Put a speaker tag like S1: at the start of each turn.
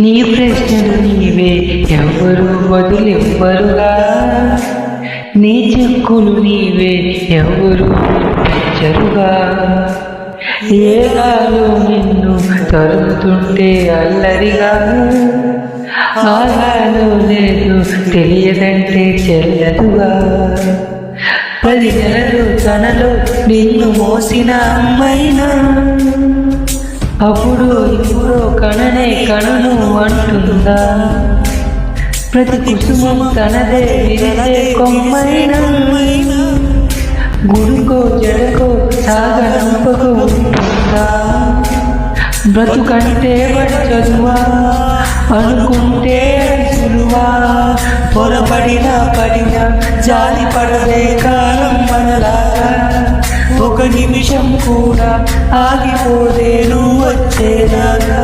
S1: నీ ప్రశ్నలు నీవే ఎవరు బదులెవ్వరుగా, నీ చెక్కులు నీవే ఎవరు పెంచరుగా. ఏగాలో నిన్ను తరుముతుంటే అల్లరిగా, ఆగాలో లేదు తెలియదంటే చెల్లదుగా. 10 నెలలు తనలో నిన్ను మోసిన అమ్మైనా, అప్పుడు ఇప్పుడు కననే కనును అంటుందా. ప్రతి కుసుమం తనదే విరిసే కొమ్మైనా, గుడికో జడకో సాగనంపకు ఉంటుందా. బ్రతుకంటే బడి చదువా అనుకుంటే సులువా, పొరపడినా పడినా జాలి పడదే కాలం మనలాగా. ఒక నిమిషం కూడా ఆగిపోదే నువ్వు వచ్చేదాకా.